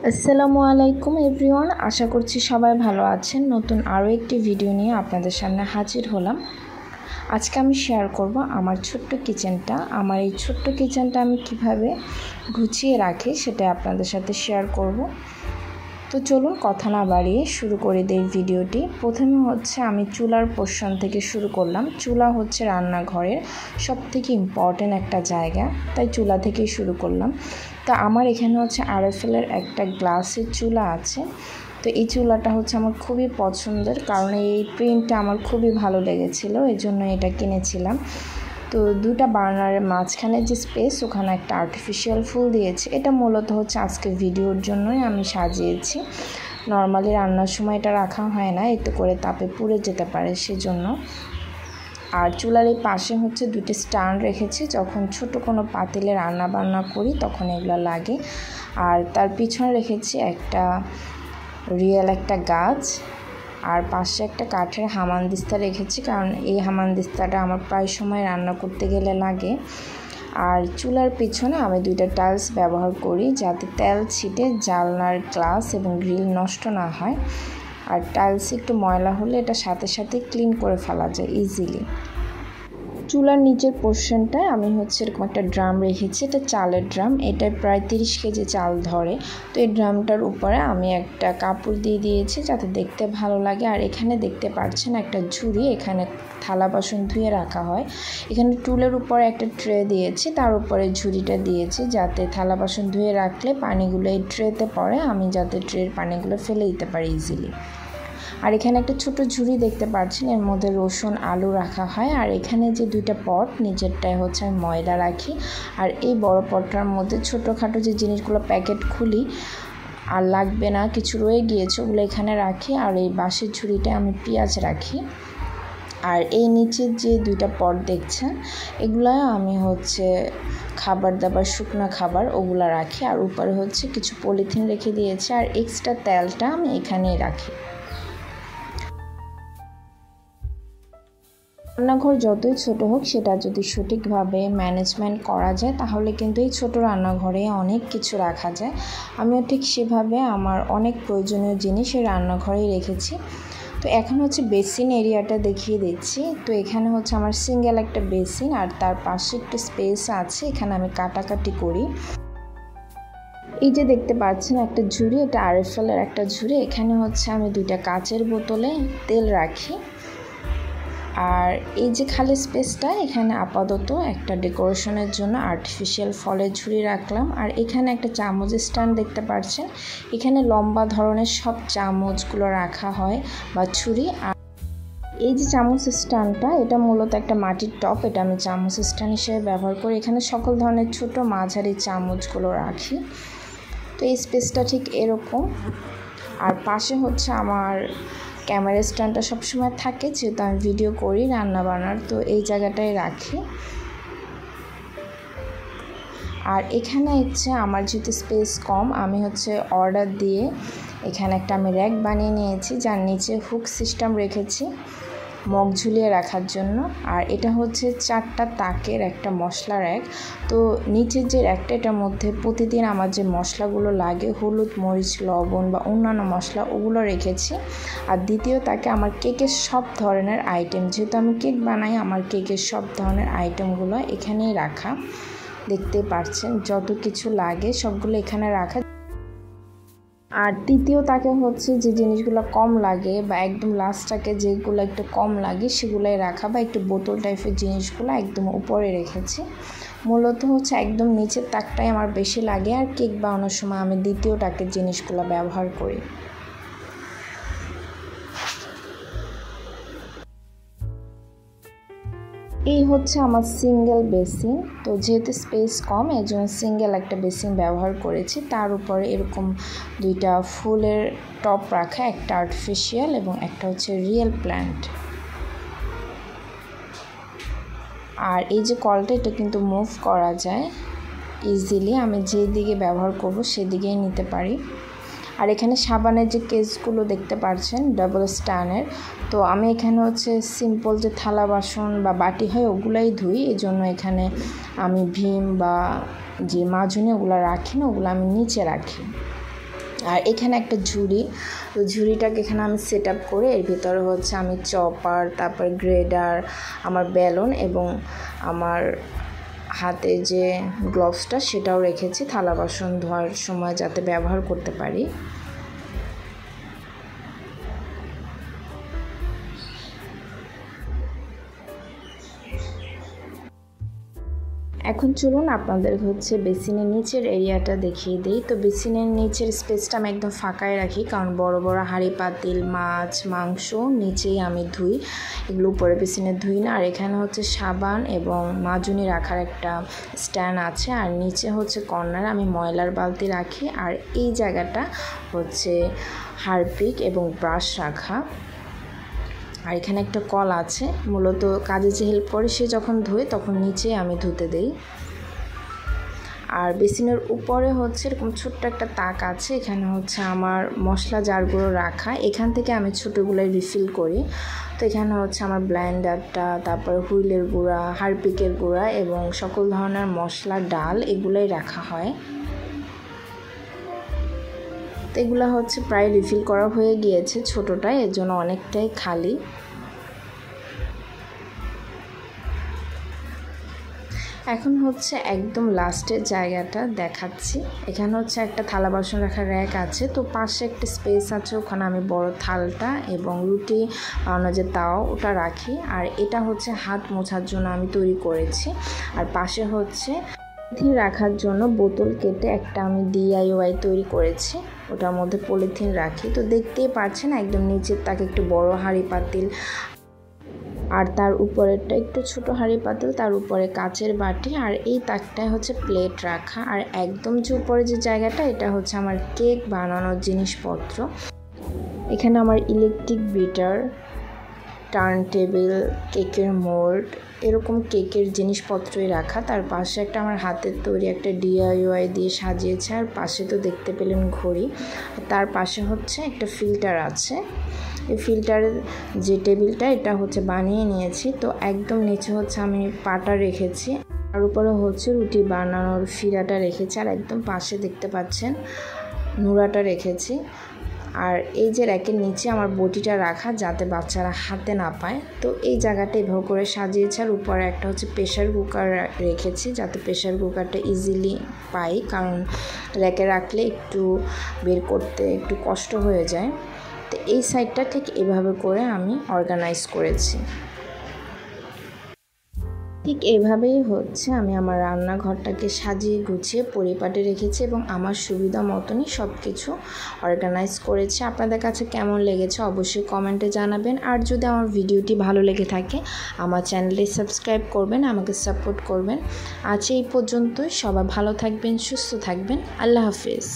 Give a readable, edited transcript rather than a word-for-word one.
আসসালামু আলাইকুম এভরিওয়ান, আশা করছি সবাই ভালো আছেন। নতুন আরও একটি ভিডিও নিয়ে আপনাদের সামনে হাজির হলাম। আজকে আমি শেয়ার করব আমার ছোট্ট কিচেনটা। আমার এই ছোট্ট কিচেনটা আমি কিভাবে গুছিয়ে রাখি সেটা আপনাদের সাথে শেয়ার করব। তো চলুন কথা না বাড়িয়ে শুরু করে দেই ভিডিওটি। প্রথমে হচ্ছে আমি চুলার পোর্শন থেকে শুরু করলাম। চুলা হচ্ছে রান্নাঘরের সবথেকে ইম্পর্ট্যান্ট একটা জায়গা, তাই চুলা থেকেই শুরু করলাম। তো আমার এখানে হচ্ছে আরএফএলের একটা গ্লাসের চুলা আছে। তো এই চুলাটা হচ্ছে আমার খুবই পছন্দের, কারণ এই প্রিন্টটা আমার খুবই ভালো লেগেছিলো, এই জন্য এটা কিনেছিলাম। তো দুটা বার্নারের মাঝখানে যে স্পেস, ওখানে একটা আর্টিফিশিয়াল ফুল দিয়েছে। এটা মূলত হচ্ছে আজকে ভিডিওর জন্যই আমি সাজিয়েছি। নর্মালি রান্নার সময় এটা রাখা হয় না, এতে করে তাপে পুড়ে যেতে পারে সেজন্য। আর চুলার এই পাশে হচ্ছে দুটি স্ট্যান্ড রেখেছি, যখন ছোট কোনো পাতিলে রান্না বান্না করি তখন এগুলো লাগে। আর তার পিছনে রেখেছি একটা রিয়েল একটা গাছ, আর পাশে একটা কাঠের হামানদিস্তা রেখেছি, কারণ এই হামানদিস্তাটা আমার প্রায় সময় রান্না করতে গেলে লাগে। আর চুলার পিছনে আমি দুইটা টাইলস ব্যবহার করি, যাতে তেল ছিটে জানলার গ্লাস এবং গ্রিল নষ্ট না হয়। আর টাইলস একটু ময়লা হলে এটা সাথে সাথে ক্লিন করে ফেলা যায় ইজিলি। চুলার নিচের পোর্শনটায় আমি হচ্ছে এরকম একটা ড্রাম রেখেছি, এটা চালের ড্রাম, এটায় প্রায় 30 কেজি চাল ধরে। তো এই ড্রামটার উপরে আমি একটা কাপড় দিয়ে দিয়েছি যাতে দেখতে ভালো লাগে। আর এখানে দেখতে পাচ্ছেন একটা ঝুড়ি, এখানে থালা বাসন ধুয়ে রাখা হয়। এখানে টুলের উপরে একটা ট্রে দিয়েছি, তার উপরে ঝুড়িটা দিয়েছি যাতে থালা বাসন ধুয়ে রাখলে পানিগুলো এই ট্রেতে পড়ে, আমি যাতে ট্রের পানিগুলো ফেলে দিতে পারি ইজিলি। আর এখানে একটা ছোট ঝুড়ি দেখতে পাচ্ছেন, এর মধ্যে রসুন আলু রাখা হয়। আর এখানে যে দুইটা পট, নিচেরটায় হচ্ছে আমি ময়দা রাখি, আর এই বড় পটটার মধ্যে ছোটোখাটো যে জিনিসগুলো প্যাকেট খুলি আর লাগবে না, কিছু রয়ে গিয়েছে, ওগুলো এখানে রাখি। আর এই বাঁশের ঝুড়িটায় আমি পেঁয়াজ রাখি। আর এই নিচের যে দুইটা পট দেখছেন, এগুলা আমি হচ্ছে খাবার দাবার, শুকনো খাবার ওগুলা রাখি। আর উপরে হচ্ছে কিছু পলিথিন রেখে দিয়েছি, আর এক্সট্রা তেলটা আমি এখানেই রাখি। রান্নাঘর যতই ছোট হোক, সেটা যদি সঠিকভাবে ম্যানেজমেন্ট করা যায় তাহলে কিন্তু এই ছোট রান্নাঘরে অনেক কিছু রাখা যায়। আমিও ঠিক সেভাবে আমার অনেক প্রয়োজনীয় জিনিস এই রান্নাঘরেই রেখেছি। তো এখন হচ্ছে বেসিন এরিয়াটা দেখিয়ে দিচ্ছি। তো এখানে হচ্ছে আমার সিঙ্গেল একটা বেসিন, আর তার পাশে একটু স্পেস আছে, এখানে আমি কাটাকাটি করি। এই যে দেখতে পাচ্ছেন একটা ঝুড়ি, এটা আরএফএলের একটা ঝুড়ি, এখানে হচ্ছে আমি দুইটা কাচের বোতলে তেল রাখি। আর এই যে খালি স্পেসটা, এখানে আপাতত একটা ডেকোরেশনের জন্য আর্টিফিশিয়াল ফলের ঝুড়ি রাখলাম। আর এখানে একটা চামচের স্ট্যান্ড দেখতে পাচ্ছেন, এখানে লম্বা ধরনের সব চামচগুলো রাখা হয় বা ছুরি। আর এই যে চামচ স্ট্যান্ডটা, এটা মূলত একটা মাটির টপ, এটা আমি চামচ স্ট্যান্ড হিসেবে ব্যবহার করি। এখানে সকল ধরনের ছোট মাঝারি চামচগুলো রাখি। তো এই স্পেসটা ঠিক এরকম। আর পাশে হচ্ছে আমার ক্যামেরা স্ট্যান্ডটা সবসময় থাকে, যেহেতু আমি ভিডিও করি রান্না বান্নার, তো এই জায়গাটায় রাখি। আর এখানে হচ্ছে আমার যেহেতু স্পেস কম, আমি হচ্ছে অর্ডার দিয়ে এখানে একটা আমি র্যাক বানিয়ে নিয়েছি, যার নিচে হুক সিস্টেম রেখেছি মগ ঝুলিয়ে রাখার জন্য। আর এটা হচ্ছে 4টা তাকের একটা মশলা র্যাক। তো নিচের যে র্যাকটা, এটার মধ্যে প্রতিদিন আমার যে মশলাগুলো লাগে, হলুদ মরিচ লবণ বা অন্যান্য মশলা, ওগুলো রেখেছি। আর দ্বিতীয় তাকে আমার কেকের সব ধরনের আইটেম, যেহেতু আমি কেক বানাই, আমার কেকের সব ধরনের আইটেমগুলো এখানেই রাখা। দেখতে পাচ্ছেন যত কিছু লাগে সবগুলো এখানে রাখা। আর তৃতীয় তাকে হচ্ছে যে জিনিসগুলো কম লাগে বা একদম লাস্টটাকে যেগুলো একটু কম লাগে সেগুলোই রাখা, বা একটু বোতল টাইপের জিনিসগুলো একদম উপরে রেখেছি। মূলত হচ্ছে একদম নিচের তাকটাই আমার বেশি লাগে, আর কেক বানানোর সময় আমি দ্বিতীয় তাকের জিনিসগুলো ব্যবহার করি। এই হচ্ছে আমার সিঙ্গেল বেসিন। তো যেহেতু স্পেস কম, এই জন্য সিঙ্গেল একটা বেসিন ব্যবহার করেছি। তার উপরে এরকম দুইটা ফুলের টপ রাখা, একটা আর্টিফিশিয়াল এবং একটা হচ্ছে রিয়েল প্ল্যান্ট। আর এই যে কলটা, এটা কিন্তু মুভ করা যায় ইজিলি, আমি যেদিকে ব্যবহার করব সেদিকেই নিতে পারি। আর এখানে সাবানের যে কেসগুলো দেখতে পাচ্ছেন ডাবল স্ট্যান্ডের, তো আমি এখানে হচ্ছে সিম্পল যে থালা বাসন বা বাটি হয় ওগুলাই ধুই, এজন্য এখানে আমি ভীম বা যে মাজনি ওগুলো রাখি না, ওগুলো আমি নিচে রাখি। আর এখানে একটা ঝুড়ি, তো ঝুড়িটাকে এখানে আমি সেট আপ করে এর ভিতরে হচ্ছে আমি চপার, তারপর গ্রেডার, আমার বেলুন এবং আমার হাতে যে গ্লোভসটা সেটাও রেখেছি থালা বাসন ধোয়ার সময় যাতে ব্যবহার করতে পারি। এখন চলুন আপনাদের হচ্ছে বেসিনের নিচের এরিয়াটা দেখিয়ে দিই। তো বেসিনের নিচের স্পেসটা আমি একদম ফাঁকায় রাখি, কারণ বড় বড় হাঁড়ি পাতিল, মাছ, মাংস নিচেই আমি ধুই, এগুলো উপরে বেসিনে ধুই না। আর এখানে হচ্ছে সাবান এবং মাজুনি রাখার একটা স্ট্যান্ড আছে, আর নিচে হচ্ছে কর্নার আমি ময়লার বালতি রাখি। আর এই জায়গাটা হচ্ছে হারপিক এবং ব্রাশ রাখা। আর এখানে একটা কল আছে, মূলত কাজে যে হেল্প করে সে যখন ধোয় তখন নিচে আমি ধুতে দেই। আর বেসিনের উপরে হচ্ছে এরকম ছোট্ট একটা তাক আছে, এখানে হচ্ছে আমার মশলা জারগুলো রাখা, এখান থেকে আমি ছোটোগুলোই রিফিল করি। তো এখানে হচ্ছে আমার ব্লেন্ডারটা, তারপরে হুইলের গুঁড়া, হারপিকের গুঁড়া এবং সকল ধরনের মশলা, ডাল এগুলোই রাখা হয়। তো এগুলো হচ্ছে প্রায় রিফিল করা হয়ে গিয়েছে ছোটোটায়, এর জন্য অনেকটাই খালি। এখন হচ্ছে একদম লাস্টের জায়গাটা দেখাচ্ছি। এখানে হচ্ছে একটা থালা বাসন রাখার র্যাক আছে, তো পাশে একটা স্পেস আছে, ওখানে আমি বড় থালটা এবং রুটি বানানো যে তাওয়া ওটা রাখি। আর এটা হচ্ছে হাত মোছার জন্য আমি তৈরি করেছি। আর পাশে হচ্ছে পলিথিন রাখার জন্য বোতল কেটে একটা আমি DIY তৈরি করেছি, ওটার মধ্যে পলিথিন রাখি। তো দেখতেই পাচ্ছেন একদম নিচের তাকে একটু বড় হাঁড়ি পাতিল, আর তার উপরেরটা একটু ছোট হাঁড়ি পাতিল, তার উপরে কাচের বাটি, আর এই তাকটায় হচ্ছে প্লেট রাখা। আর একদম যে উপরে যে জায়গাটা এটা হচ্ছে আমার কেক বানানোর জিনিসপত্র। এখানে আমার ইলেকট্রিক বিটার, টার্ন টেবিল, কেকের মোল্ড, এরকম কেকের জিনিসপত্রই রাখা। তার পাশে একটা আমার হাতের তৈরি একটা DIY দিয়ে সাজিয়েছে, আর পাশে তো দেখতে পেলেন ঘড়ি। তার পাশে হচ্ছে একটা ফিল্টার আছে, এই ফিল্টারের যে টেবিলটা এটা হচ্ছে বানিয়ে নিয়েছি। তো একদম নিচে হচ্ছে আমি পাটা রেখেছি, আর উপরে হচ্ছে রুটি বানানোর ফিরাটা রেখেছি, আর একদম পাশে দেখতে পাচ্ছেন নুরাটা রেখেছি। আর এই যে র্যাকের নিচে আমার বটিটা রাখা, যাতে বাচ্চারা হাতে না পায়। তো এই জায়গাটা এভাবে করে সাজিয়েছে। আর উপরে একটা হচ্ছে প্রেশার কুকার রেখেছি, যাতে প্রেশার কুকারটা ইজিলি পাই, কারণ র্যাকে রাখলে একটু বের করতে একটু কষ্ট হয়ে যায়। তো এই সাইডটা ঠিক এভাবে করে আমি অর্গানাইজ করেছি। ঠিক এইভাবেই হচ্ছে আমি আমার রান্নাঘরটাকে সাজিয়ে গুছিয়ে পরিপাটি রেখেছি এবং আমার সুবিধা মতনই সব কিছু অর্গানাইজ করেছি। আপনাদের কাছে কেমন লেগেছে অবশ্যই কমেন্টে জানাবেন। আর যদি আমার ভিডিওটি ভালো লেগে থাকে আমার চ্যানেলটি সাবস্ক্রাইব করবেন, আমাকে সাপোর্ট করবেন। আজ এই পর্যন্তই, সবাই ভালো থাকবেন, সুস্থ থাকবেন। আল্লাহ হাফেজ।